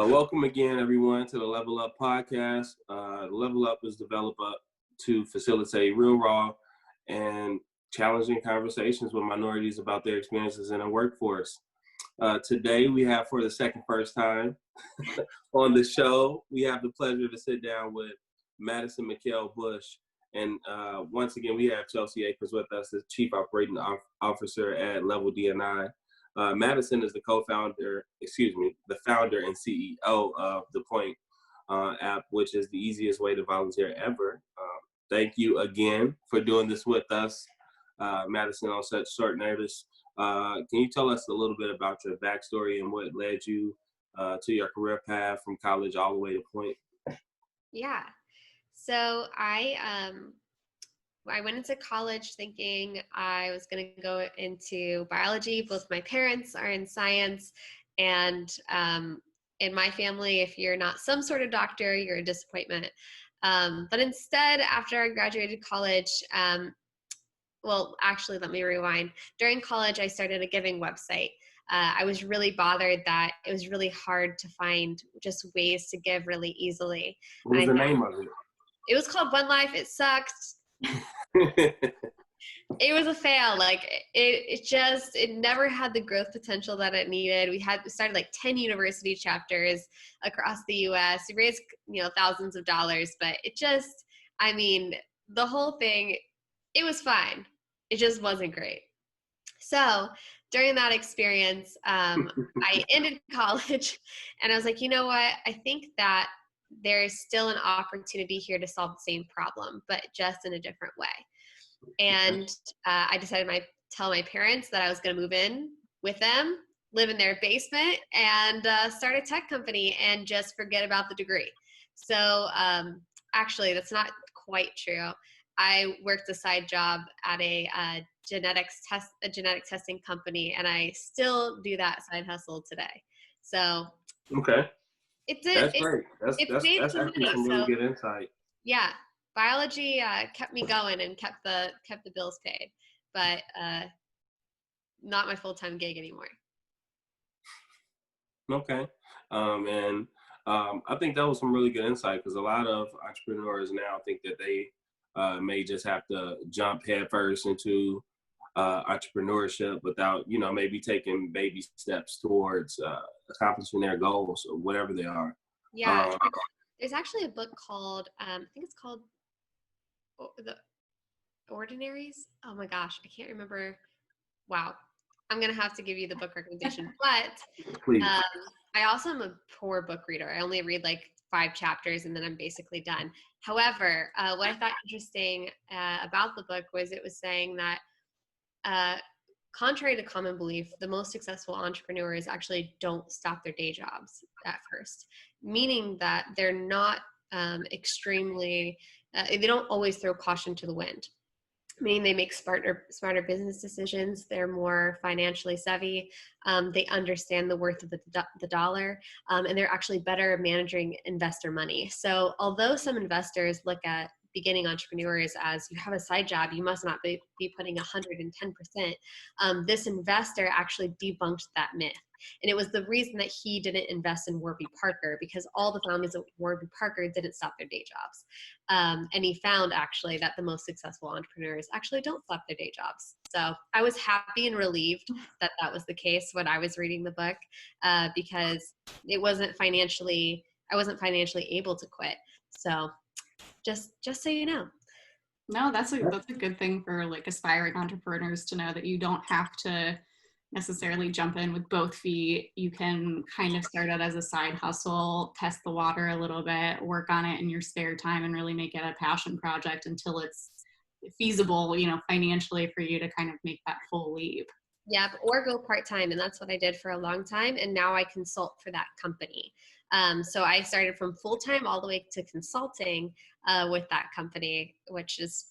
Welcome again, everyone, to the Level Up podcast. Level Up is developed to facilitate real, raw, and challenging conversations with minorities about their experiences in the workforce. Today, we have, for the first time on the show, we have the pleasure to sit down with Madison McKell Bush. And once again, we have Chelsea Akers with us as Chief Operating Officer at Level D&I. Madison is the founder and CEO of the Point app, which is the easiest way to volunteer ever. Thank you again for doing this with us, Madison, on such short notice. Can you tell us a little bit about your backstory and what led you to your career path from college all the way to Point? Yeah. So I went into college thinking I was going to go into biology. Both my parents are in science, and in my family, if you're not some sort of doctor, you're a disappointment. But instead, after I graduated college, well, actually, let me rewind. During college, I started a giving website. I was really bothered that it was really hard to find just ways to give really easily. What was the name of it? It was called One Life. It sucked. It was a fail. Like it never had the growth potential that it needed. We started like 10 university chapters across the US. We raised, thousands of dollars, but the whole thing, it was fine. It just wasn't great. So during that experience, I ended college and I was like, you know what? I think that there is still an opportunity here to solve the same problem, but just in a different way. And I decided tell my parents that I was going to move in with them, live in their basement, and start a tech company and just forget about the degree. So actually, that's not quite true. I worked a side job at a genetic testing company, and I still do that side hustle today. So okay. That's great. That's actually some really good insight. Yeah, biology kept me going and kept the bills paid, but not my full-time gig anymore. Okay, and I think that was some really good insight, because a lot of entrepreneurs now think that they may just have to jump headfirst into entrepreneurship without, maybe taking baby steps towards accomplishing their goals or whatever they are. Yeah, there's actually a book called, I think it's called The Ordinaries. Oh my gosh, I can't remember. Wow, I'm gonna have to give you the book recommendation. But please. I also am a poor book reader. I only read like 5 chapters and then I'm basically done. However, what I thought interesting about the book was it was saying that contrary to common belief, the most successful entrepreneurs actually don't stop their day jobs at first, meaning that they're not they don't always throw caution to the wind. Meaning they make smarter business decisions. They're more financially savvy. They understand the worth of the dollar, and they're actually better at managing investor money. So although some investors look at beginning entrepreneurs as you have a side job, you must not be putting 110%. This investor actually debunked that myth. And it was the reason that he didn't invest in Warby Parker, because all the founders of Warby Parker didn't stop their day jobs. And he found actually that the most successful entrepreneurs actually don't stop their day jobs. So I was happy and relieved that that was the case when I was reading the book, because I wasn't financially able to quit. So just so you know. No, that's a good thing for like aspiring entrepreneurs to know, that you don't have to necessarily jump in with both feet. You can kind of start out as a side hustle, test the water a little bit, work on it in your spare time, and really make it a passion project until it's feasible, financially for you to kind of make that full leap. Yep, or go part-time. And that's what I did for a long time. And now I consult for that company. So I started from full-time all the way to consulting with that company, which is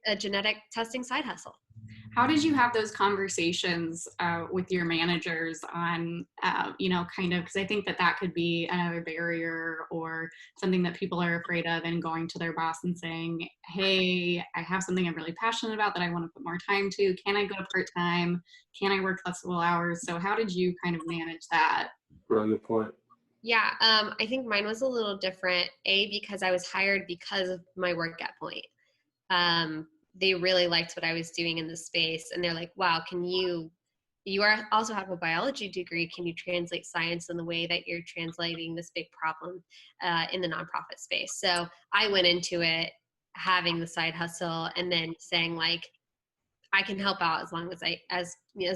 a genetic testing side hustle. How did you have those conversations with your managers on, kind of, because I think that could be another barrier or something that people are afraid of, and going to their boss and saying, hey, I have something I'm really passionate about that I want to put more time to. Can I go part-time? Can I work flexible hours? So how did you kind of manage that? Really good point. Yeah, I think mine was a little different. Because I was hired because of my work at Point. They really liked what I was doing in the space, and they're like, wow, also have a biology degree. Can you translate science in the way that you're translating this big problem in the nonprofit space? So I went into it having the side hustle and then saying like, I can help out as long as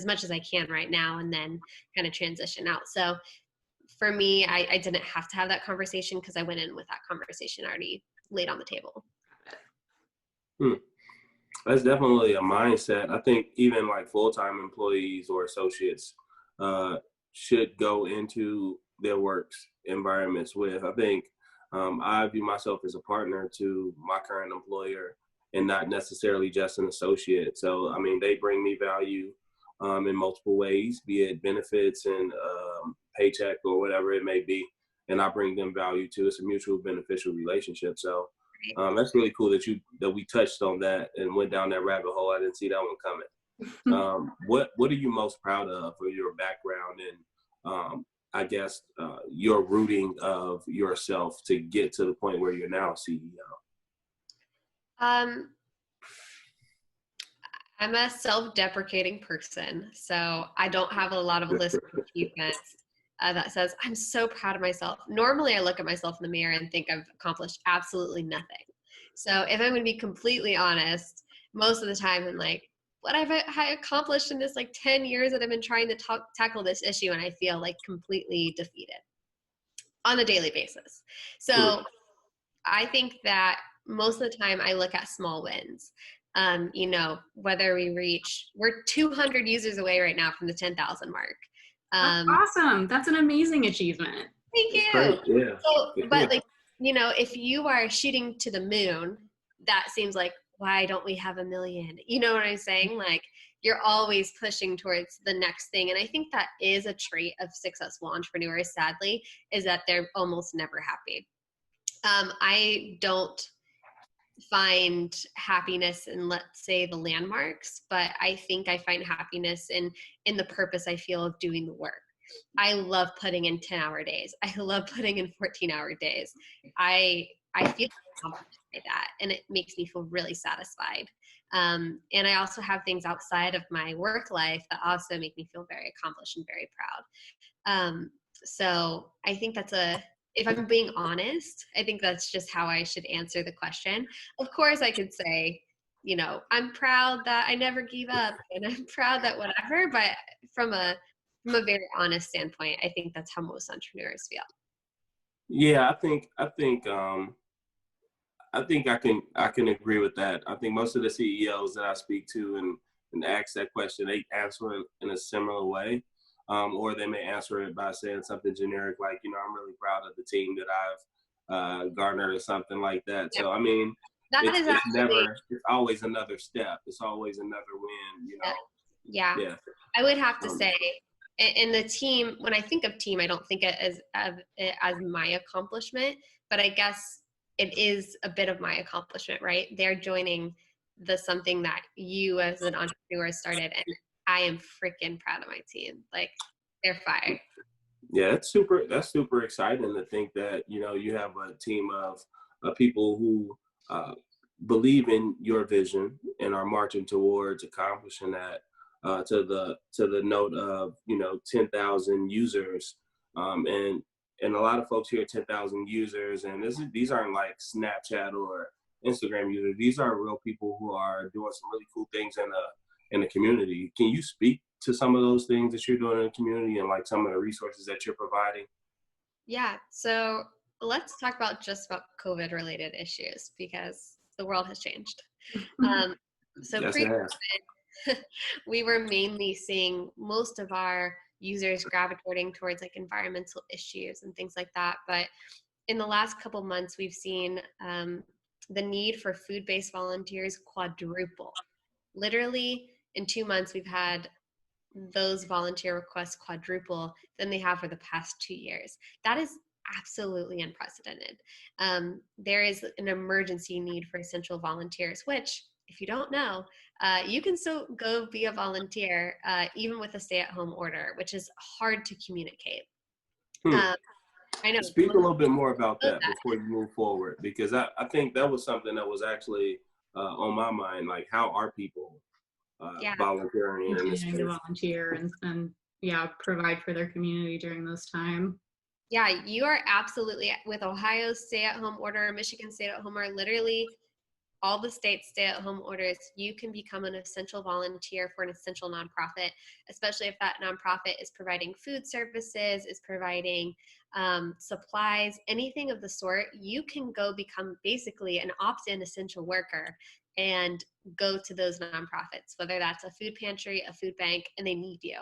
much as I can right now, and then kind of transition out. So for me, I didn't have to have that conversation because I went in with that conversation already laid on the table. That's definitely a mindset. I think even like full-time employees or associates should go into their works environments with. I think I view myself as a partner to my current employer and not necessarily just an associate. So, I mean, they bring me value in multiple ways, be it benefits and paycheck or whatever it may be. And I bring them value too. It's a mutual beneficial relationship. So that's really cool that we touched on that and went down that rabbit hole. I didn't see that one coming. What are you most proud of for your background and I guess your rooting of yourself to get to the point where you're now CEO? I'm a self-deprecating person, so I don't have a lot of list of achievements that says I'm so proud of myself. Normally, I look at myself in the mirror and think I've accomplished absolutely nothing. So if I'm going to be completely honest, most of the time I'm like, what have I accomplished in this like 10 years that I've been trying to tackle this issue, and I feel like completely defeated on a daily basis. So I think that most of the time I look at small wins. Whether we're 200 users away right now from the 10,000 mark. That's awesome. That's an amazing achievement. Thank you. Great. Yeah. So, but if you are shooting to the moon, that seems like, why don't we have 1 million? You know what I'm saying? Like, you're always pushing towards the next thing. And I think that is a trait of successful entrepreneurs, sadly, is that they're almost never happy. I don't find happiness in, let's say, the landmarks, but I think I find happiness in the purpose I feel of doing the work. I love putting in 10-hour days. I love putting in 14-hour days. I feel accomplished by that, and it makes me feel really satisfied. And I also have things outside of my work life that also make me feel very accomplished and very proud. So I think if I'm being honest, I think that's just how I should answer the question. Of course, I could say, I'm proud that I never gave up, and I'm proud that whatever, but from a very honest standpoint, I think that's how most entrepreneurs feel. Yeah, I think I can agree with that. I think most of the CEOs that I speak to and ask that question, they answer it in a similar way. Or they may answer it by saying something generic like, I'm really proud of the team that I've garnered or something like that. Yeah. So, I mean, it's always another step. It's always another win, Yeah. I would have to say, in the team, when I think of team, I don't think it as my accomplishment, but I guess it is a bit of my accomplishment, right? They're joining something that you as an entrepreneur started, and I am freaking proud of my team. Like, they're fire. Yeah, that's super exciting to think that, you have a team of people who believe in your vision and are marching towards accomplishing that to the note of, 10,000 users. And a lot of folks hear 10,000 users, and these aren't like Snapchat or Instagram users. These are real people who are doing some really cool things in the community. Can you speak to some of those things that you're doing in the community and like some of the resources that you're providing? Yeah. So let's talk about COVID related issues, because the world has changed. So yes, pre-COVID, we were mainly seeing most of our users gravitating towards like environmental issues and things like that. But in the last couple months, we've seen the need for food-based volunteers quadruple. Literally, In 2 months, we've had those volunteer requests quadruple than they have for the past 2 years. That is absolutely unprecedented. There is an emergency need for essential volunteers, which, if you don't know, you can still go be a volunteer even with a stay-at-home order, which is hard to communicate. Hmm. I know. Speak a little bit more about that before you move forward, because I think that was something that was actually on my mind. Like, how are people volunteering in this Continuing to volunteer and provide for their community during this time? Yeah, you are absolutely, with Ohio's stay-at-home order, Michigan stay-at-home order, literally all the states stay-at-home orders, you can become an essential volunteer for an essential nonprofit, especially if that nonprofit is providing food services, is providing supplies, anything of the sort. You can go become basically an opt-in essential worker and go to those nonprofits, whether that's a food pantry, a food bank, and they need you.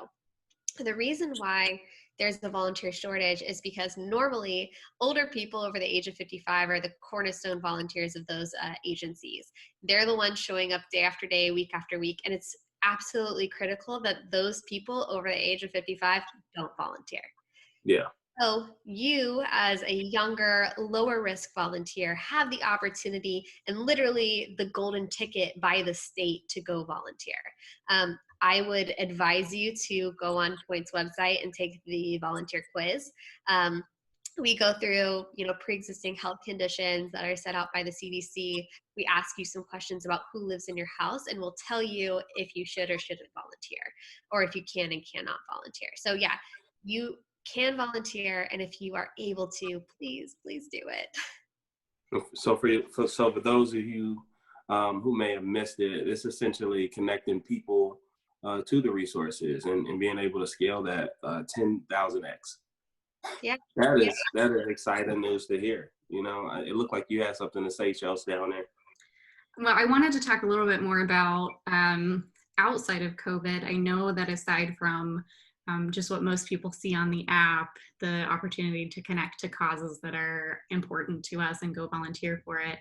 The reason why there's the volunteer shortage is because normally older people over the age of 55 are the cornerstone volunteers of those agencies. They're the ones showing up day after day, week after week, and it's absolutely critical that those people over the age of 55 don't volunteer. Yeah. So you, as a younger, lower risk volunteer, have the opportunity and literally the golden ticket by the state to go volunteer. I would advise you to go on Point's website and take the volunteer quiz. We go through, pre-existing health conditions that are set out by the CDC. We ask you some questions about who lives in your house, and we'll tell you if you should or shouldn't volunteer, or if you can and cannot volunteer. So yeah, you can volunteer, and if you are able to, please do it. So for those of you who may have missed it, it's essentially connecting people to the resources and being able to scale that 10,000x. Yeah. That is exciting news to hear. It looked like you had something to say, Chelsea, down there. Well, I wanted to talk a little bit more about outside of COVID. I know that aside from just what most people see on the app, the opportunity to connect to causes that are important to us and go volunteer for it.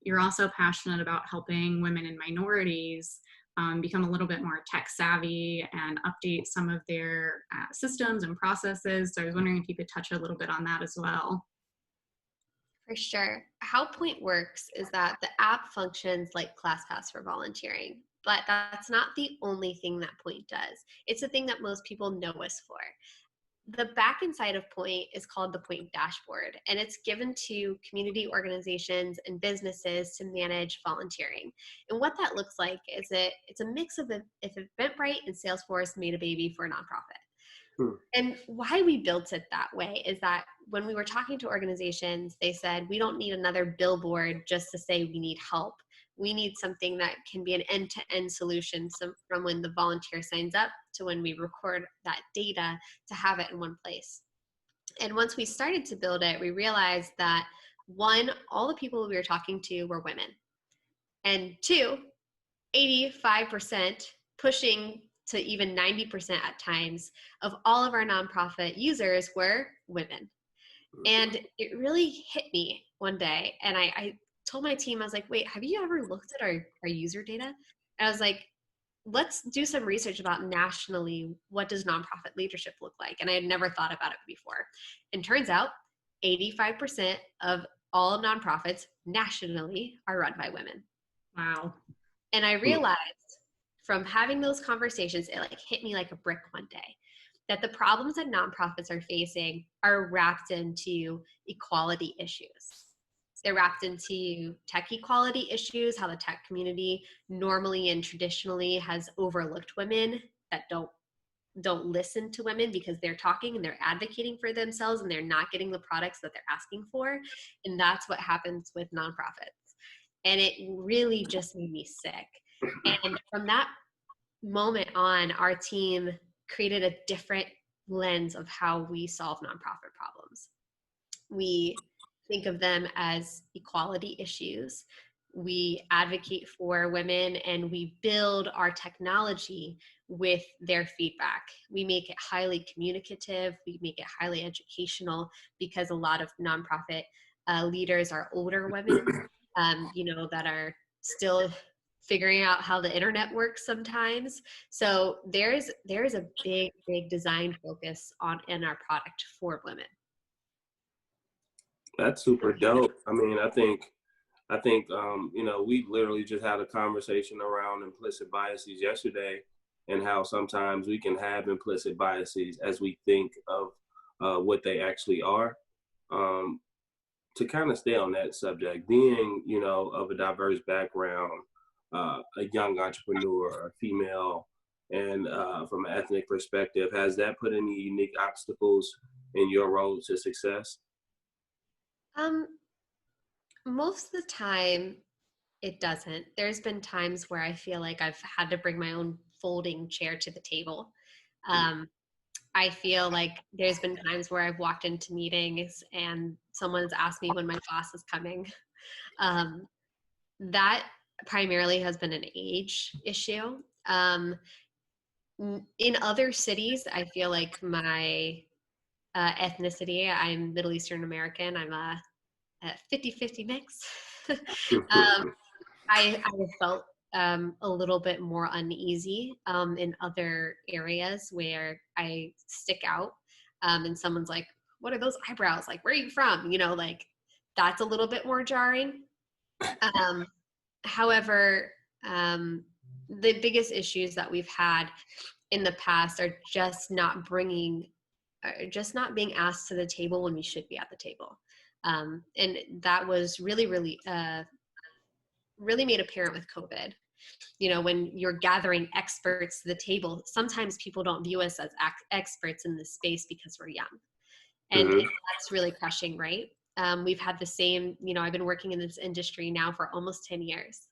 You're also passionate about helping women and minorities become a little bit more tech savvy and update some of their systems and processes. So I was wondering if you could touch a little bit on that as well. For sure. How Point works is that the app functions like ClassPass for volunteering, but that's not the only thing that Point does. It's the thing that most people know us for. The back end side of Point is called the Point Dashboard, and it's given to community organizations and businesses to manage volunteering. And what that looks like is it's a mix of if Eventbrite and Salesforce made a baby for a nonprofit. And why we built it that way is that when we were talking to organizations, they said, we don't need another billboard just to say we need help. We need something that can be an end-to-end solution, from when the volunteer signs up to when we record that data, to have it in one place. And once we started to build it, we realized that, one, all the people we were talking to were women. And two, 85%, pushing to even 90% at times, of all of our nonprofit users were women. And it really hit me one day. And I told my team, I was like, wait, have you ever looked at our user data? And I was like, let's do some research about nationally, what does nonprofit leadership look like? And I had never thought about it before. And turns out 85% of all nonprofits nationally are run by women. Wow. And I realized from having those conversations, it hit me like a brick one day, that the problems that nonprofits are facing are wrapped into equality issues. They're wrapped into tech equality issues, how the tech community normally and traditionally has overlooked women, that don't listen to women because they're talking and they're advocating for themselves and they're not getting the products that they're asking for. And that's what happens with nonprofits. And it really just made me sick. And from that moment on, our team created a different lens of how we solve nonprofit problems. We think of them as equality issues. We advocate for women, and we build our technology with their feedback. We make it highly communicative. We make it highly educational, because a lot of nonprofit leaders are older women, that are still figuring out how the internet works sometimes. So there's a big design focus in our product for women. That's super dope. I mean, I think, we literally just had a conversation around implicit biases yesterday, and how sometimes we can have implicit biases as we think of what they actually are. To kind of stay on that subject, being, of a diverse background, a young entrepreneur, a female, and from an ethnic perspective, has that put any unique obstacles in your road to success? Most of the time, it doesn't. There's been times where I feel like I've had to bring my own folding chair to the table. I feel like there's been times where I've walked into meetings and someone's asked me when my boss is coming. That primarily has been an age issue. In other cities, I feel like my ethnicity, I'm Middle Eastern American. I'm a 50-50 mix. I have felt a little bit more uneasy in other areas where I stick out, and someone's like, what are those eyebrows? Like, where are you from? Like, that's a little bit more jarring. However, the biggest issues that we've had in the past are just not being asked to the table when we should be at the table. And that was really made apparent with COVID. When you're gathering experts to the table, sometimes people don't view us as experts in this space because we're young. And that's really crushing, right? We've had the same, I've been working in this industry now for almost 10 years.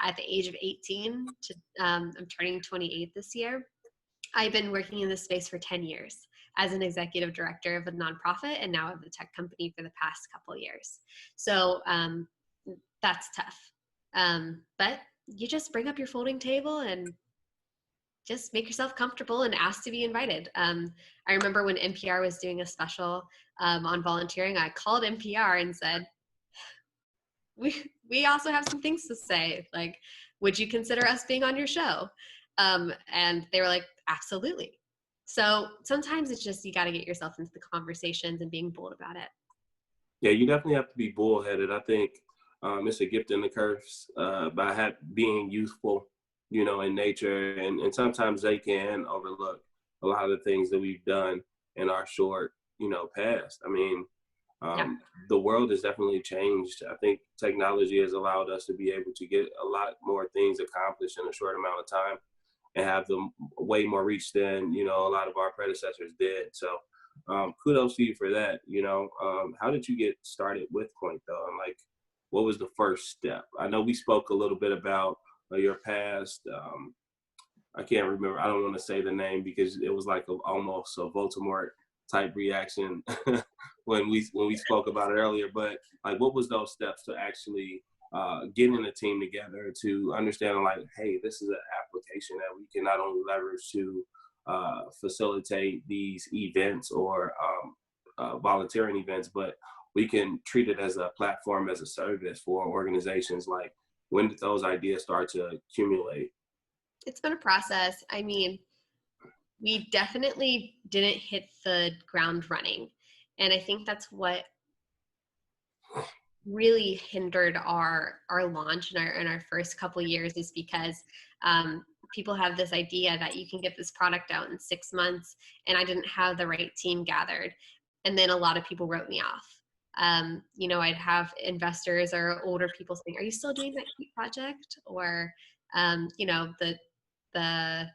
At the age of 18 to, I'm turning 28 this year. I've been working in this space for 10 years as an executive director of a nonprofit and now of the tech company for the past couple of years. So that's tough. But you just bring up your folding table and just make yourself comfortable and ask to be invited. I remember when NPR was doing a special on volunteering, I called NPR and said, we also have some things to say. Like, would you consider us being on your show? And they were like, absolutely. So sometimes it's just, you got to get yourself into the conversations and being bold about it. Yeah, you definitely have to be bullheaded. I think it's a gift and a curse by being youthful, in nature. And sometimes they can overlook a lot of the things that we've done in our short, past. I mean, the world has definitely changed. I think technology has allowed us to be able to get a lot more things accomplished in a short amount of time and have them way more reach than, a lot of our predecessors did. So kudos to you for that. How did you get started with Point though? And like, what was the first step? I know we spoke a little bit about your past. I can't remember. I don't want to say the name because it was like almost a Voldemort type reaction when we spoke about it earlier. But like, what was those steps to actually getting a team together to understand, like, hey, this is an application that we can not only leverage to facilitate these events or volunteering events, but we can treat it as a platform, as a service for organizations. Like, when did those ideas start to accumulate? It's been a process. I mean, we definitely didn't hit the ground running. And I think that's what really hindered our launch in our first couple of years, is because people have this idea that you can get this product out in 6 months, and I didn't have the right team gathered. And then a lot of people wrote me off. I'd have investors or older people saying, are you still doing that cute project? Or, the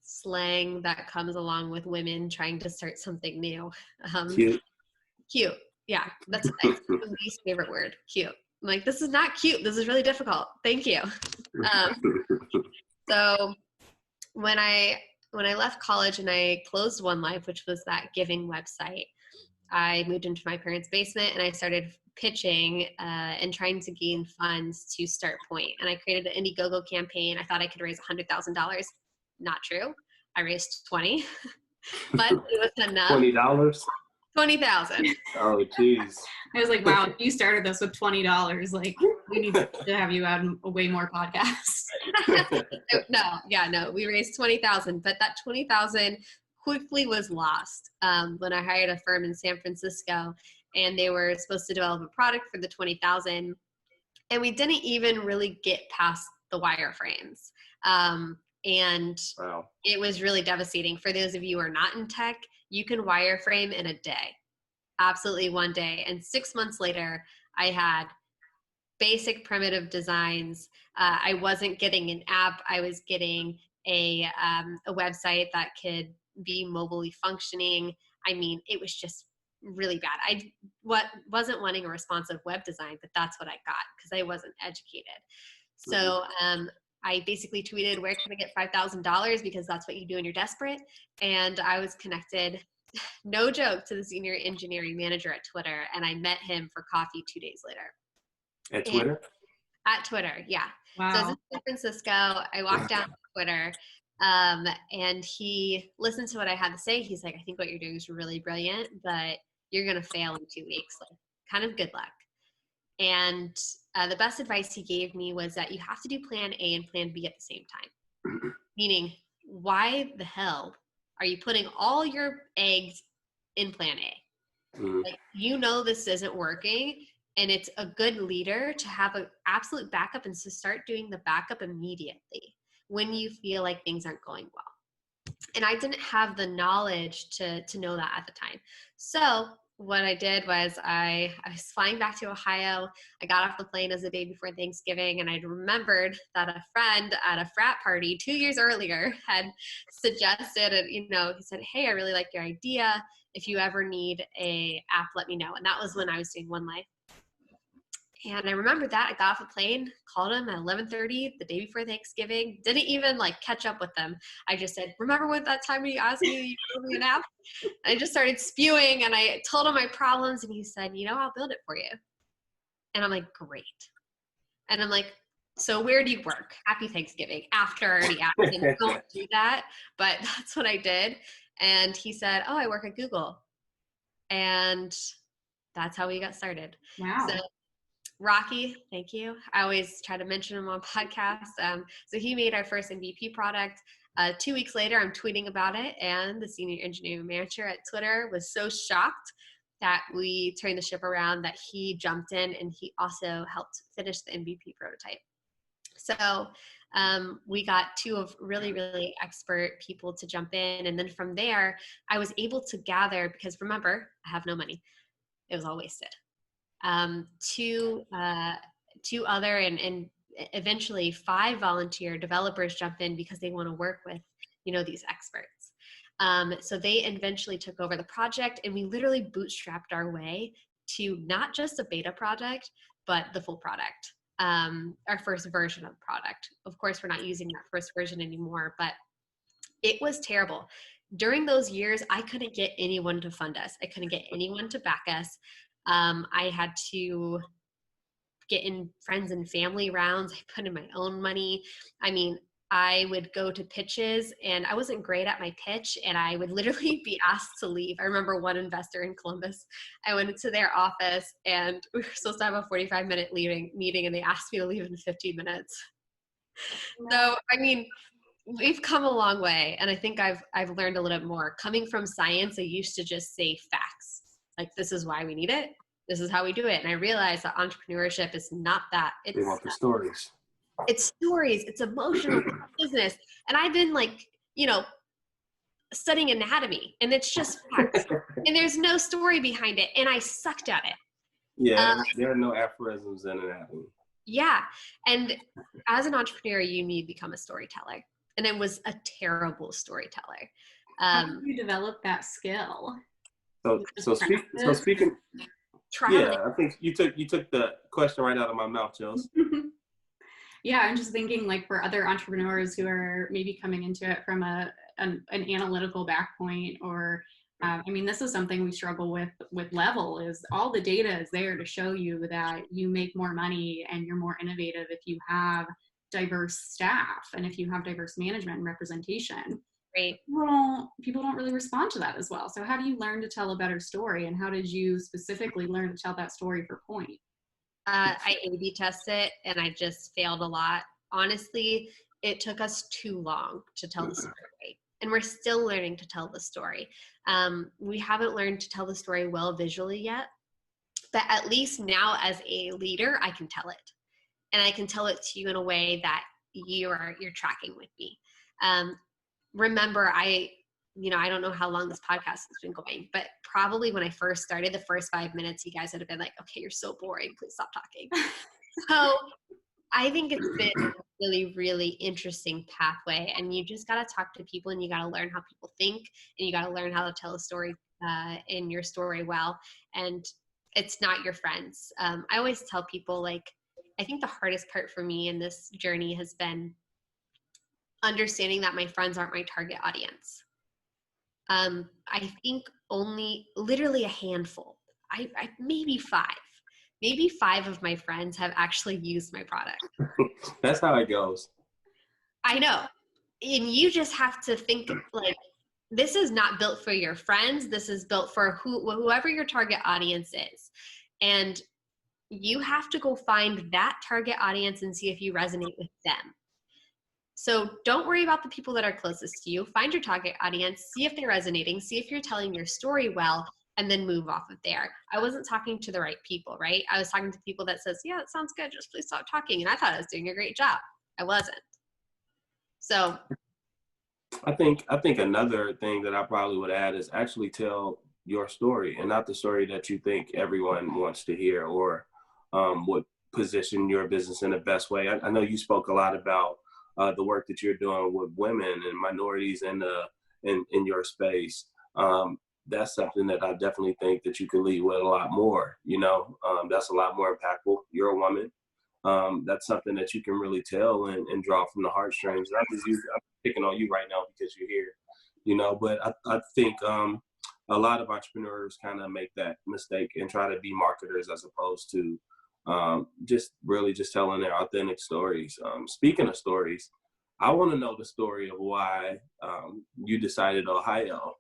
slang that comes along with women trying to start something new. Cute. Yeah, that's my least favorite word, cute. I'm like, this is not cute. This is really difficult. Thank you. So when I left college and I closed One Life, which was that giving website, I moved into my parents' basement and I started pitching and trying to gain funds to start Point. And I created an Indiegogo campaign. I thought I could raise $100,000. Not true. I raised 20, but it was enough. $20? $20,000. Oh, jeez. I was like, wow, if you started this with $20, like we need to have you on way more podcasts. No, we raised 20,000, but that 20,000 quickly was lost when I hired a firm in San Francisco, and they were supposed to develop a product for the 20,000, and we didn't even really get past the wireframes. And Wow. it was really devastating. For those of you who are not in tech, you can wireframe in a day, absolutely one day. And 6 months later, I had basic primitive designs. I wasn't getting an app. I was getting a website that could be mobily functioning. I mean, it was just really bad. I wasn't wanting a responsive web design, but that's what I got because I wasn't educated. So I basically tweeted, where can I get $5,000? Because that's what you do when you're desperate. And I was connected, no joke, to the senior engineering manager at Twitter. And I met him for coffee 2 days later. At Twitter? At Twitter, yeah. Wow. So I was in San Francisco. I walked down to Twitter, and he listened to what I had to say. He's like, I think what you're doing is really brilliant, but you're going to fail in 2 weeks. Like, kind of good luck. And the best advice he gave me was that you have to do plan A and plan B at the same time. Meaning, why the hell are you putting all your eggs in plan A? Like, you know this isn't working, and it's a good leader to have an absolute backup and to start doing the backup immediately when you feel like things aren't going well. And I didn't have the knowledge to know that at the time. So what I did was I was flying back to Ohio. I got off the plane as the day before Thanksgiving, and I remembered that a friend at a frat party 2 years earlier had suggested, he said, hey, I really like your idea. If you ever need a app, let me know. And that was when I was doing One Life. And I remember that. I got off the plane, called him at 11:30 the day before Thanksgiving. Didn't even catch up with them. I just said, remember what that time you asked me, you told me an app? And I just started spewing, and I told him my problems, and he said, I'll build it for you. And I'm like, great. And I'm like, so where do you work? Happy Thanksgiving. After I already asked him, don't do that. But that's what I did. And he said, oh, I work at Google. And that's how we got started. Wow. So Rocky, thank you. I always try to mention him on podcasts. So he made our first MVP product. 2 weeks later, I'm tweeting about it, and the senior engineering manager at Twitter was so shocked that we turned the ship around that he jumped in, and he also helped finish the MVP prototype. So we got two of really, really expert people to jump in. And then from there, I was able to gather, because remember, I have no money. It was all wasted. Two other and eventually 5 volunteer developers jump in because they want to work with, these experts. So they eventually took over the project, and we literally bootstrapped our way to not just a beta project, but the full product. Our first version of the product. Of course, we're not using that first version anymore, but it was terrible. During those years, I couldn't get anyone to fund us. I couldn't get anyone to back us. I had to get in friends and family rounds. I put in my own money. I mean, I would go to pitches, and I wasn't great at my pitch, and I would literally be asked to leave. I remember one investor in Columbus. I went into their office, and we were supposed to have a 45-minute meeting, and they asked me to leave in 15 minutes. So, I mean, we've come a long way, and I think I've learned a little bit more. Coming from science, I used to just say facts. Like, this is why we need it. This is how we do it. And I realized that entrepreneurship is not that. They want the stories. It's stories. It's emotional business. And I've been studying anatomy, and it's just facts. And there's no story behind it. And I sucked at it. Yeah, there are no aphorisms in anatomy. Yeah. And as an entrepreneur, you need to become a storyteller. And I was a terrible storyteller. How did you develop that skill? So speaking. Yeah, I think you took the question right out of my mouth, Jules. Yeah, I'm just thinking, for other entrepreneurs who are maybe coming into it from an analytical back point, or this is something we struggle with Level, is all the data is there to show you that you make more money and you're more innovative if you have diverse staff and if you have diverse management and representation. Right. people don't really respond to that as well. So how do you learn to tell a better story, and how did you specifically learn to tell that story for Point? I A/B test it, and I just failed a lot. Honestly, it took us too long to tell the story, and we're still learning to tell the story. We haven't learned to tell the story well visually yet, but at least now as a leader, I can tell it, and I can tell it to you in a way that you're tracking with me. Remember, I don't know how long this podcast has been going, but probably when I first started, the first 5 minutes, you guys would have been like, okay, you're so boring. Please stop talking. So I think it's been a really, really interesting pathway, and you just got to talk to people, and you got to learn how people think, and you got to learn how to tell a story in your story well. And it's not your friends. I always tell people, like, I think the hardest part for me in this journey has been understanding that my friends aren't my target audience. I think only literally a handful, maybe five of my friends have actually used my product. That's how it goes. I know. And you just have to think, like, this is not built for your friends. This is built for whoever your target audience is. And you have to go find that target audience and see if you resonate with them. So don't worry about the people that are closest to you. Find your target audience, see if they're resonating, see if you're telling your story well, and then move off of there. I wasn't talking to the right people, right? I was talking to people that says, yeah, it sounds good. Just please stop talking. And I thought I was doing a great job. I wasn't. So I think another thing that I probably would add is actually tell your story, and not the story that you think everyone wants to hear, or would position your business in the best way. I know you spoke a lot about the work that you're doing with women and minorities in your space. That's something that I definitely think that you could lead with a lot more. That's a lot more impactful. You're a woman. That's something that you can really tell and draw from the heartstrings. Not just you, I'm picking on you right now because you're here, but I think a lot of entrepreneurs kind of make that mistake and try to be marketers as opposed to just telling their authentic stories. Speaking of stories, I want to know the story of why you decided Ohio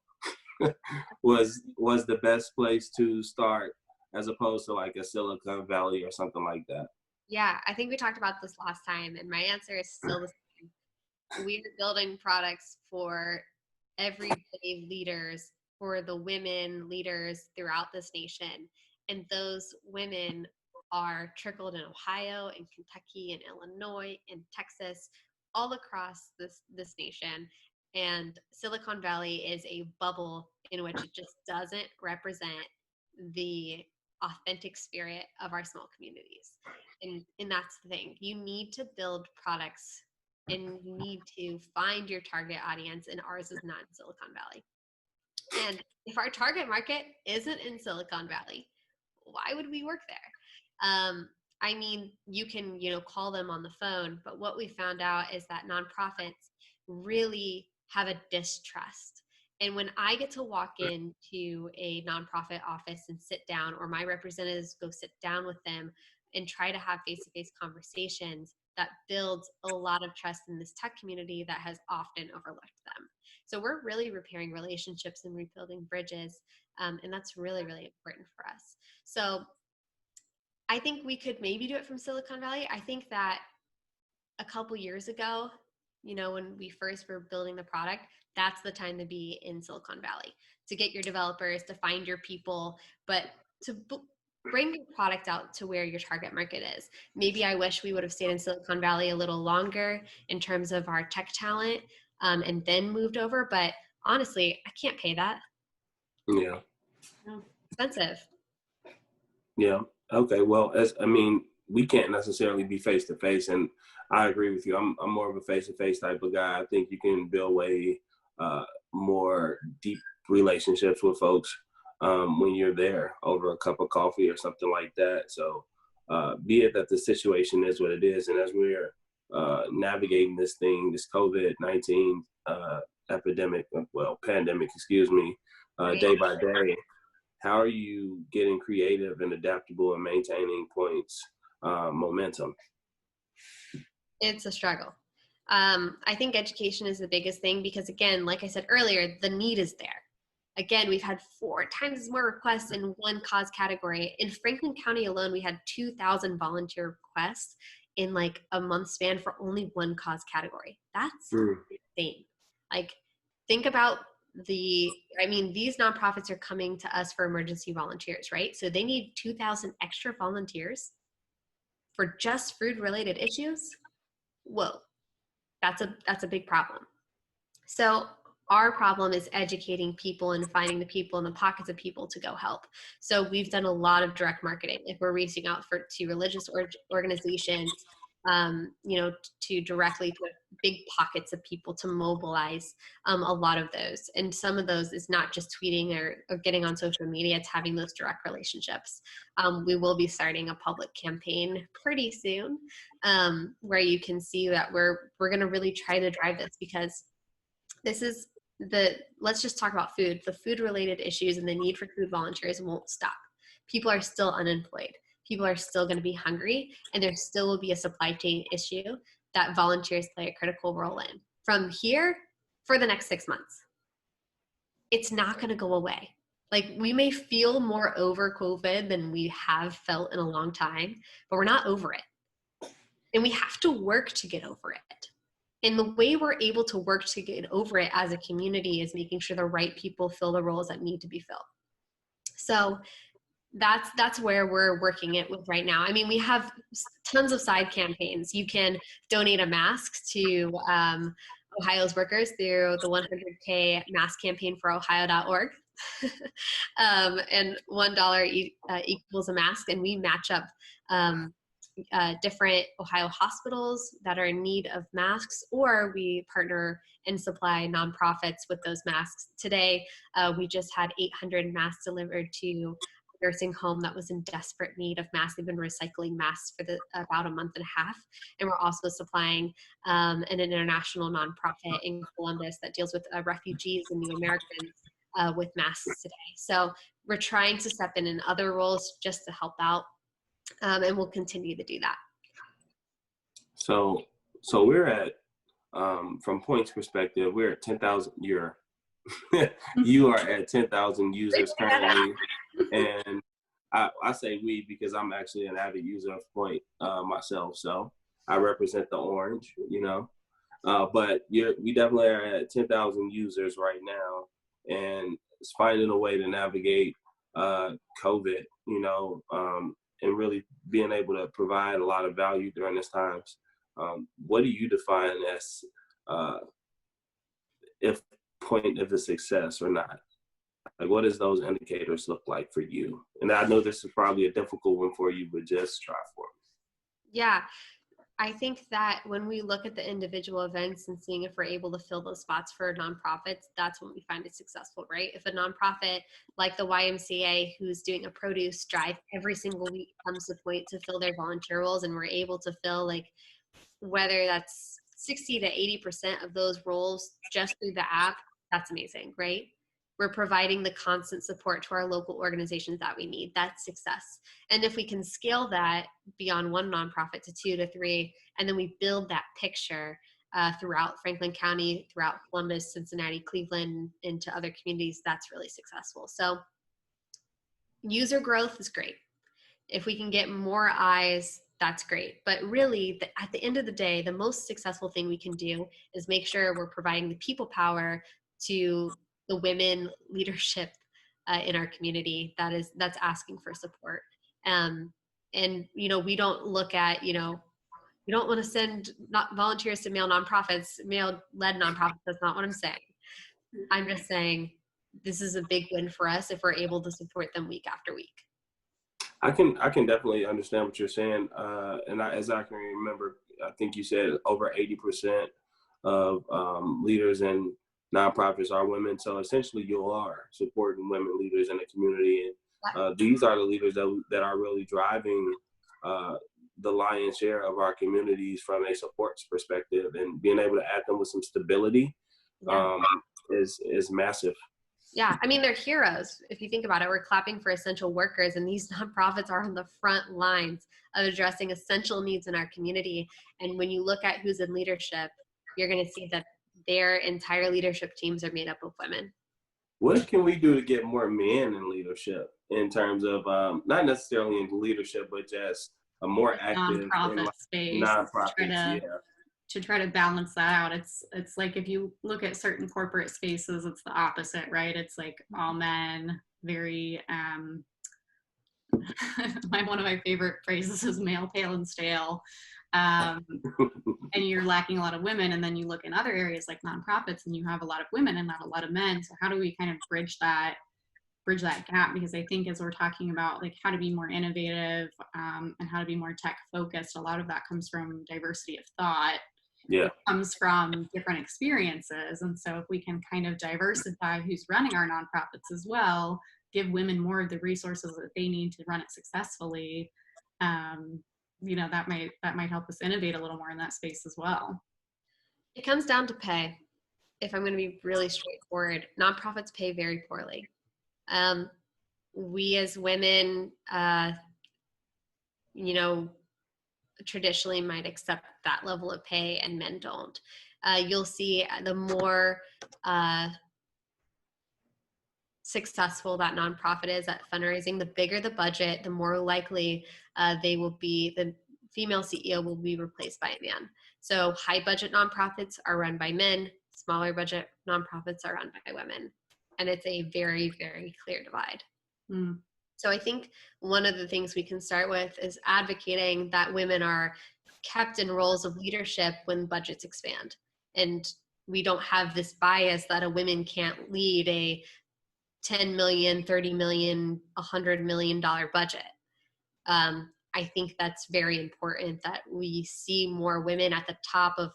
was the best place to start, as opposed to like a Silicon Valley or something like that. yeah, I think we talked about this last time, and my answer is still the same. We are building products for everyday leaders, for the women leaders throughout this nation. And those women are trickled in Ohio and Kentucky and Illinois and Texas, all across this nation. And Silicon Valley is a bubble in which it just doesn't represent the authentic spirit of our small communities. And that's the thing. You need to build products, and you need to find your target audience, and ours is not in Silicon Valley. And if our target market isn't in Silicon Valley, why would we work there? I mean, you can, call them on the phone, but what we found out is that nonprofits really have a distrust. And when I get to walk into a nonprofit office and sit down, or my representatives go sit down with them and try to have face-to-face conversations, that builds a lot of trust in this tech community that has often overlooked them. So we're really repairing relationships and rebuilding bridges, and that's really, really important for us. So I think we could maybe do it from Silicon Valley. I think that a couple years ago, when we first were building the product, that's the time to be in Silicon Valley, to get your developers, to find your people, but to bring your product out to where your target market is. Maybe I wish we would have stayed in Silicon Valley a little longer in terms of our tech talent, and then moved over. But honestly, I can't pay that. Yeah. Expensive. Yeah. Okay. Well, we can't necessarily be face to face, and I agree with you. I'm more of a face to face type of guy. I think you can build way more deep relationships with folks when you're there over a cup of coffee or something like that. So, be it that the situation is what it is, and as we're navigating this COVID-19 pandemic, day by day. How are you getting creative and adaptable and maintaining Point's momentum? It's a struggle. I think education is the biggest thing because, again, like I said earlier, the need is there. Again, we've had 4 times more requests in one cause category. In Franklin County alone, we had 2,000 volunteer requests in like a month span for only one cause category. That's insane. Like, think about these nonprofits are coming to us for emergency volunteers, right? So they need 2,000 extra volunteers for just food related issues. Whoa, that's a big problem. So our problem is educating people and finding the people in the pockets of people to go help. So we've done a lot of direct marketing. If we're reaching out to religious organizations, to directly put big pockets of people to mobilize a lot of those. And some of those is not just tweeting or getting on social media, it's having those direct relationships. We will be starting a public campaign pretty soon where you can see that we're going to really try to drive this, because this is let's just talk about food. The food related issues and the need for food volunteers won't stop. People are still unemployed. People are still going to be hungry, and there still will be a supply chain issue that volunteers play a critical role in. From here for the next 6 months, it's not going to go away. Like, we may feel more over COVID than we have felt in a long time, but we're not over it. And we have to work to get over it. And the way we're able to work to get over it as a community is making sure the right people fill the roles that need to be filled. So that's where we're working it with right now. I mean, we have tons of side campaigns. You can donate a mask to Ohio's workers through the 100K mask campaign for Ohio.org. And $1 equals a mask, and we match up different Ohio hospitals that are in need of masks, or we partner and supply nonprofits with those masks. Today, we just had 800 masks delivered to a nursing home that was in desperate need of masks. They've been recycling masks for about a month and a half. And we're also supplying an international nonprofit in Columbus that deals with refugees and new Americans with masks today. So we're trying to step in other roles just to help out. And we'll continue to do that. So we're at, from Point's perspective, we're at 10,000. You are at 10,000 users currently, and I say we because I'm actually an avid user of Point myself. So I represent the orange, but we definitely are at 10,000 users right now, and it's finding a way to navigate COVID, and really being able to provide a lot of value during this times. What do you define as if Point of a success or not? Like, what does those indicators look like for you? And I know this is probably a difficult one for you, but just try for me. Yeah. I think that when we look at the individual events and seeing if we're able to fill those spots for nonprofits, that's when we find it successful, right? If a nonprofit like the YMCA, who's doing a produce drive every single week, comes to Point to fill their volunteer roles, and we're able to fill, like, whether that's 60 to 80% of those roles just through the app, that's amazing, right? We're providing the constant support to our local organizations that we need. That's success. And if we can scale that beyond one nonprofit to 2 to 3, and then we build that picture throughout Franklin County, throughout Columbus, Cincinnati, Cleveland, into other communities, that's really successful. So user growth is great. If we can get more eyes, that's great. But really, at the end of the day, the most successful thing we can do is make sure we're providing the people power to the women leadership in our community that's asking for support. And we don't look at, we don't want to send volunteers to male-led nonprofits. That's not what I'm saying. I'm just saying this is a big win for us if we're able to support them week after week. I can definitely understand what you're saying. And as I can remember, I think you said over 80% of leaders and nonprofits are women. So essentially you are supporting women leaders in the community. And these are the leaders that are really driving the lion's share of our communities from a support perspective, and being able to add them with some stability is massive. Yeah, I mean, they're heroes. If you think about it, we're clapping for essential workers, and these nonprofits are on the front lines of addressing essential needs in our community. And when you look at who's in leadership, you're going to see that their entire leadership teams are made up of women. What can we do to get more men in leadership in terms of not necessarily in leadership, but just a more active nonprofit space nonprofits? To try to balance that out. It's like if you look at certain corporate spaces, it's the opposite, right? It's like all men, very one of my favorite phrases is male, pale, and stale. And you're lacking a lot of women. And then you look in other areas like nonprofits and you have a lot of women and not a lot of men. So how do we kind of bridge that gap? Because I think as we're talking about like how to be more innovative and how to be more tech focused, a lot of that comes from diversity of thought. Yeah. It comes from different experiences. And so if we can kind of diversify who's running our nonprofits as well, give women more of the resources that they need to run it successfully, that might help us innovate a little more in that space as well. It comes down to pay. If I'm going to be really straightforward, nonprofits pay very poorly. We as women, traditionally might accept that level of pay, and men don't. You'll see the more successful that nonprofit is at fundraising, the bigger the budget, the more likely the female CEO will be replaced by a man. So high budget nonprofits are run by men, smaller budget nonprofits are run by women. And it's a very, very clear divide. Mm. So I think one of the things we can start with is advocating that women are kept in roles of leadership when budgets expand. And we don't have this bias that a woman can't lead a $10 million, $30 million, $100 million budget. I think that's very important that we see more women at the top of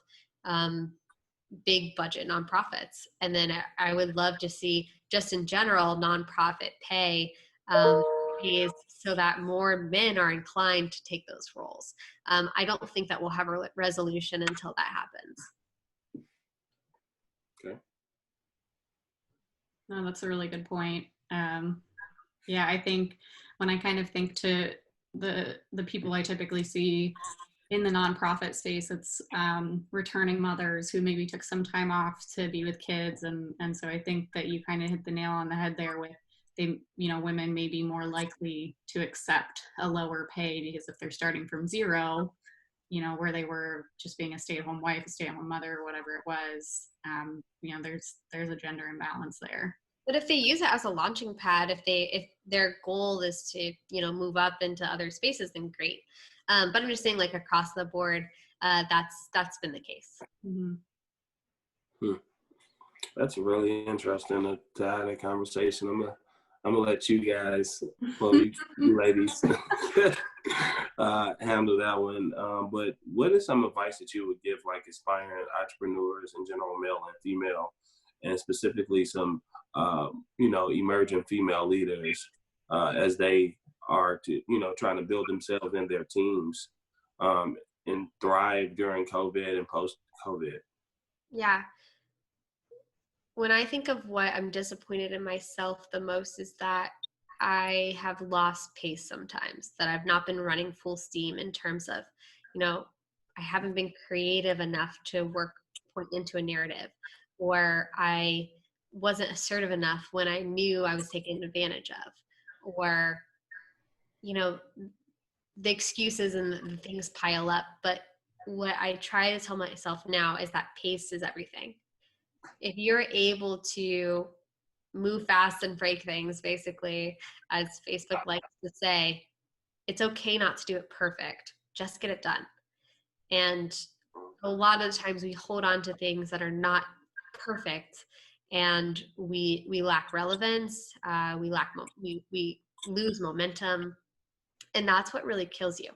big budget nonprofits. And then I would love to see, just in general, nonprofit pay pays so that more men are inclined to take those roles. I don't think that we'll have a resolution until that happens. Okay. No, that's a really good point. I think when I kind of think to the people I typically see in the nonprofit space, it's returning mothers who maybe took some time off to be with kids. And so I think that you kind of hit the nail on the head there with women may be more likely to accept a lower pay because if they're starting from zero, where they were just being a stay-at-home wife, a stay-at-home mother, or whatever it was, there's a gender imbalance there. But if they use it as a launching pad, if their goal is to, move up into other spaces, then great. But I'm just saying, like across the board, that's been the case. Mm-hmm. That's really interesting to have a conversation. I'm gonna let you guys, well, you ladies, handle that one. But what is some advice that you would give like aspiring entrepreneurs in general, male and female, and specifically some emerging female leaders as they are to trying to build themselves and their teams and thrive during COVID and post-COVID? Yeah. When I think of what I'm disappointed in myself the most is that I have lost pace sometimes, that I've not been running full steam in terms of, I haven't been creative enough to point into a narrative, or I wasn't assertive enough when I knew I was taken advantage of, or, the excuses and the things pile up. But what I try to tell myself now is that pace is everything. If you're able to move fast and break things, basically, as Facebook likes to say, it's okay not to do it perfect. Just get it done. And a lot of the times we hold on to things that are not perfect, and we lack relevance. We lose momentum, and that's what really kills you.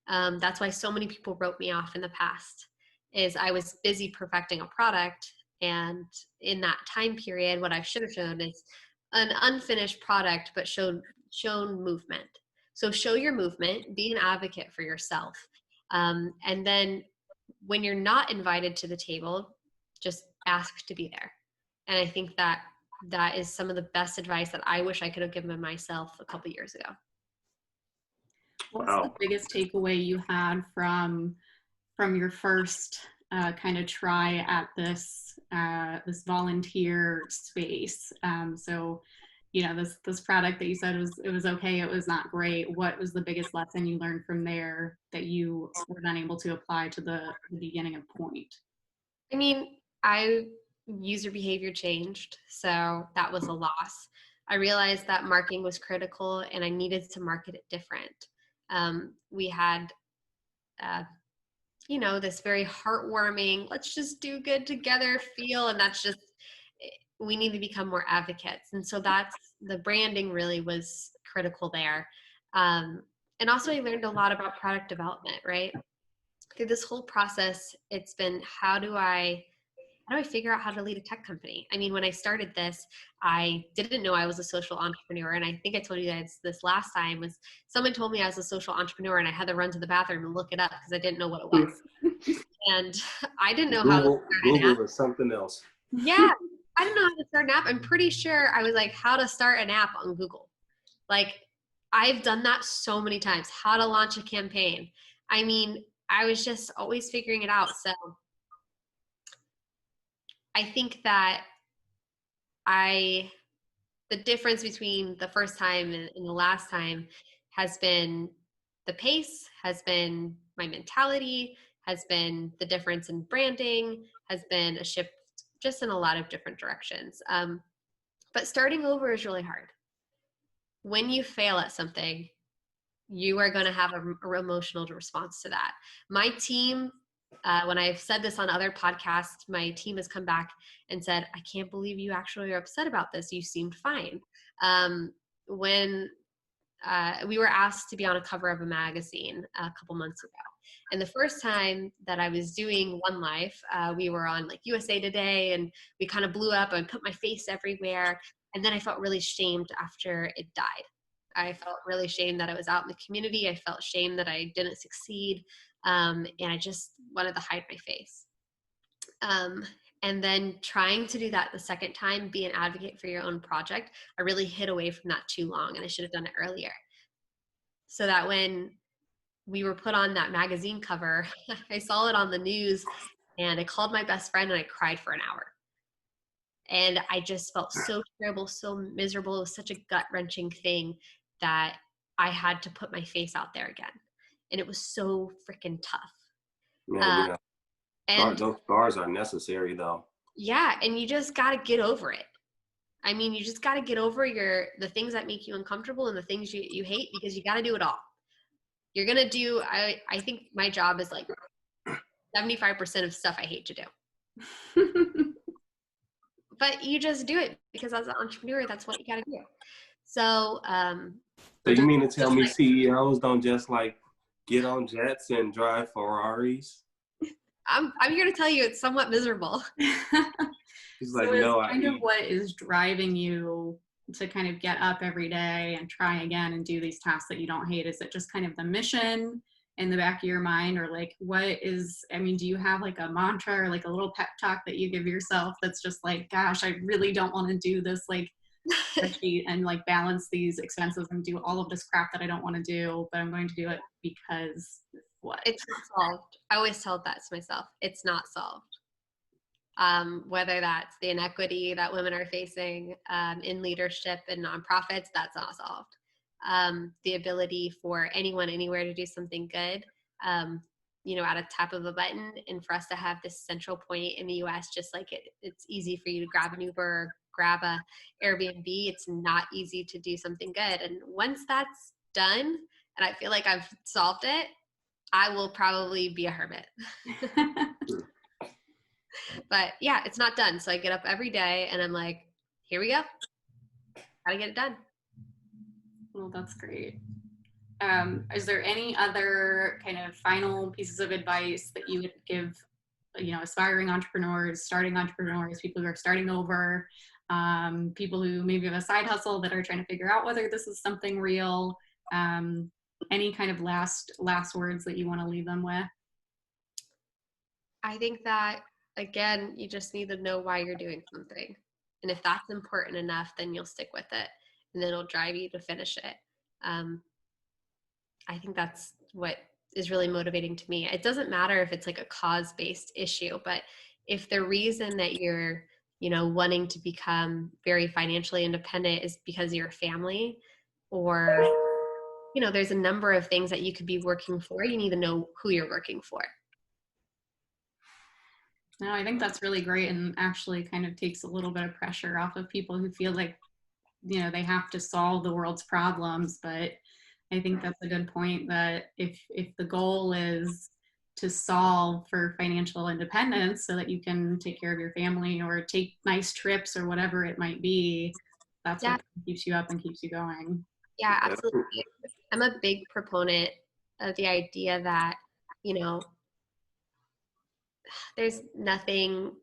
That's why so many people wrote me off in the past. Is I was busy perfecting a product. And in that time period, what I should have shown is an unfinished product, but shown movement. So show your movement, be an advocate for yourself. And then when you're not invited to the table, just ask to be there. And I think that is some of the best advice that I wish I could have given myself a couple years ago. What's the biggest takeaway you had from your first kind of try at this this volunteer space. So, you know, this product that you said was okay, it was not great. What was the biggest lesson you learned from there that you were then able to apply to the beginning of Point? I mean, user behavior changed, so that was a loss. I realized that marketing was critical and I needed to market it different. We had, this very heartwarming, let's just do good together feel. And that's just, we need to become more advocates. And so that's, the branding really was critical there. And also I learned a lot about product development, right? Through this whole process, it's been, how do I figure out how to lead a tech company? I mean, when I started this, I didn't know I was a social entrepreneur. And I think I told you guys this last time, was someone told me I was a social entrepreneur and I had to run to the bathroom and look it up because I didn't know what it was. And I didn't know how to start an app. Google is something else. Yeah, I didn't know how to start an app. I'm pretty sure I was like, how to start an app on Google. Like, I've done that so many times. How to launch a campaign. I mean, I was just always figuring it out. So I think that the difference between the first time and the last time has been the pace, has been my mentality, has been the difference in branding, has been a shift just in a lot of different directions. But starting over is really hard. When you fail at something, you are going to have an emotional response to that. My team, when I've said this on other podcasts, my team has come back and said, I can't believe you actually are upset about this. You seemed fine. When we were asked to be on a cover of a magazine a couple months ago. And the first time that I was doing One Life, we were on like USA Today and we kind of blew up and put my face everywhere. And then I felt really shamed after it died. I felt really shamed that I was out in the community. I felt shame that I didn't succeed. And I just wanted to hide my face. And then trying to do that the second time, be an advocate for your own project, I really hid away from that too long and I should have done it earlier. So that when we were put on that magazine cover, I saw it on the news and I called my best friend and I cried for an hour. And I just felt so terrible, so miserable. It was such a gut-wrenching thing that I had to put my face out there again. And it was so freaking tough. Man, and those scars are necessary though. Yeah, and you just got to get over it. I mean, you just got to get over the things that make you uncomfortable and the things you hate, because you got to do it all. You're going to do, I think my job is like 75% of stuff I hate to do. But you just do it because as an entrepreneur, that's what you got to do. So, so you mean to tell me CEOs don't just like get on jets and drive Ferraris? I'm here to tell you it's somewhat miserable. He's like, so no, kind of what is driving you to kind of get up every day and try again and do these tasks that you don't hate? Is it just kind of the mission in the back of your mind, or like do you have like a mantra or like a little pep talk that you give yourself that's just like, gosh, I really don't want to do this like spreadsheet and like balance these expenses and do all of this crap that I don't want to do, but I'm going to do it because what? It's not solved. I always tell that to myself. It's not solved. Whether that's the inequity that women are facing in leadership and nonprofits, that's not solved. The ability for anyone, anywhere to do something good, at a tap of a button, and for us to have this central point in the US, just like it's easy for you to grab an Uber or grab a Airbnb, it's not easy to do something good. And once that's done, and I feel like I've solved it, I will probably be a hermit. But yeah, it's not done. So I get up every day and I'm like, here we go. Gotta get it done. Well, that's great. Is there any other kind of final pieces of advice that you would give, aspiring entrepreneurs, starting entrepreneurs, people who are starting over, people who maybe have a side hustle that are trying to figure out whether this is something real? Any kind of last words that you want to leave them with? I think that, again, you just need to know why you're doing something. And if that's important enough, then you'll stick with it and then it'll drive you to finish it. I think that's what is really motivating to me. It doesn't matter if it's like a cause-based issue, but if the reason that you're, wanting to become very financially independent is because of your family, or, there's a number of things that you could be working for, you need to know who you're working for. No, I think that's really great, and actually kind of takes a little bit of pressure off of people who feel like, they have to solve the world's problems. But I think that's a good point, that if the goal is to solve for financial independence so that you can take care of your family or take nice trips or whatever it might be, that's Yeah. what keeps you up and keeps you going. Yeah, absolutely. I'm a big proponent of the idea that, there's nothing,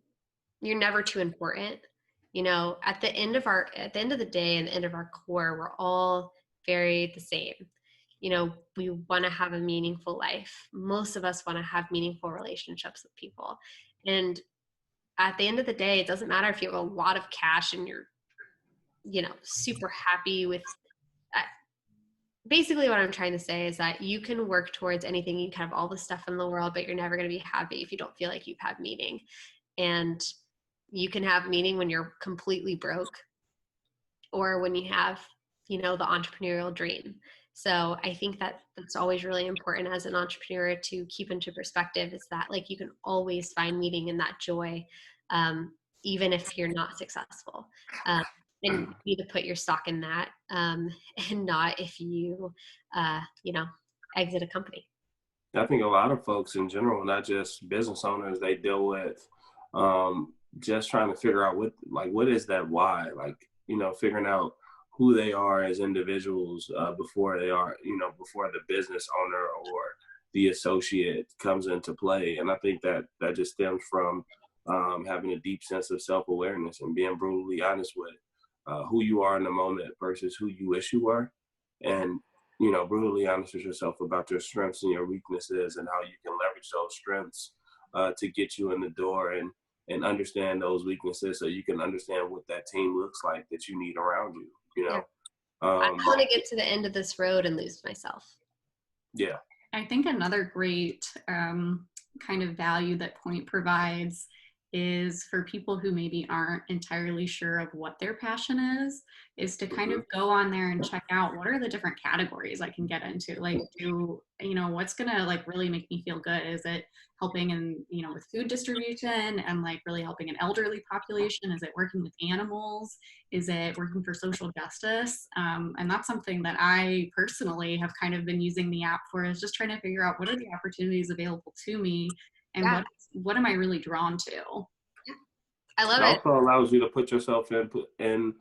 you're never too important. At the end of the day and the end of our core, we're all very the same. We want to have a meaningful life. Most of us want to have meaningful relationships with people. And at the end of the day, it doesn't matter if you have a lot of cash and you're, super happy with, basically what I'm trying to say is that you can work towards anything. You can have all the stuff in the world, but you're never going to be happy if you don't feel like you've had meaning. And you can have meaning when you're completely broke, or when you have, the entrepreneurial dream. So I think that that's always really important as an entrepreneur to keep into perspective, is that like you can always find meaning in that joy, even if you're not successful. And you need to put your stock in that, and not if you, exit a company. I think a lot of folks in general, not just business owners, they deal with just trying to figure out what is that why, figuring out who they are as individuals before they are, before the business owner or the associate comes into play. And I think that just stems from having a deep sense of self-awareness and being brutally honest with who you are in the moment versus who you wish you were. And, brutally honest with yourself about your strengths and your weaknesses and how you can leverage those strengths to get you in the door, and understand those weaknesses so you can understand what that team looks like that you need around you, Yeah. I don't want to get to the end of this road and lose myself. Yeah. I think another great kind of value that Point provides is for people who maybe aren't entirely sure of what their passion is to kind of go on there and check out what are the different categories I can get into. Like, what's gonna like really make me feel good? Is it helping in, with food distribution and like really helping an elderly population? Is it working with animals? Is it working for social justice? And that's something that I personally have kind of been using the app for, is just trying to figure out what are the opportunities available to me, and what am I really drawn to? I love it. It also allows you to put yourself in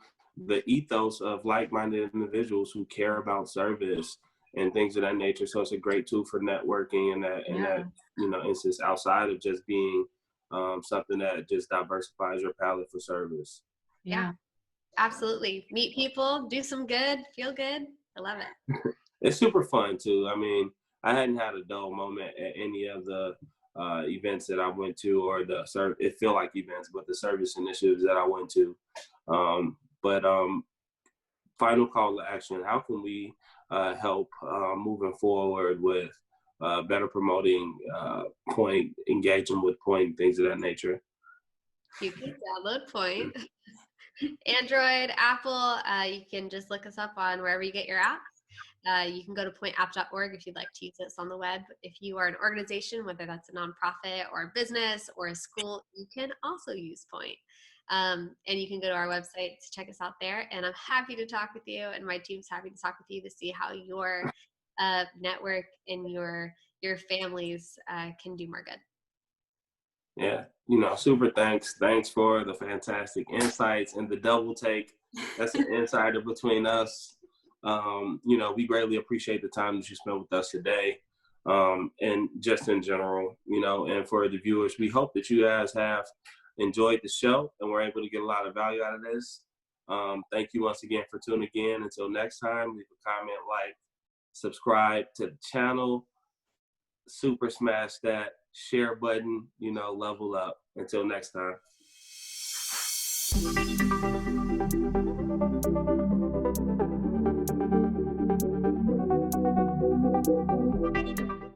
the ethos of like-minded individuals who care about service and things of that nature. So it's a great tool for networking and that instance, outside of just being something that just diversifies your palette for service. Yeah, absolutely. Meet people, do some good, feel good. I love it. It's super fun too. I mean, I hadn't had a dull moment at any of the events that I went to, or it feel like events, but the service initiatives that I went to. But final call to action: how can we help moving forward with better promoting Point, engaging with Point, things of that nature? You can download Point. Android, Apple, you can just look us up on wherever you get your apps. You can go to pointapp.org if you'd like to use this on the web. If you are an organization, whether that's a nonprofit or a business or a school, you can also use Point. And you can go to our website to check us out there. And I'm happy to talk with you, and my team's happy to talk with you to see how your network and your families can do more good. Yeah, super thanks. Thanks for the fantastic insights and the double take. That's an insider between us. We greatly appreciate the time that you spent with us today. And just in general, and for the viewers, we hope that you guys have enjoyed the show and we're able to get a lot of value out of this. Thank you once again for tuning in. Until next time, leave a comment, like, subscribe to the channel, super smash that share button, level up. Until next time.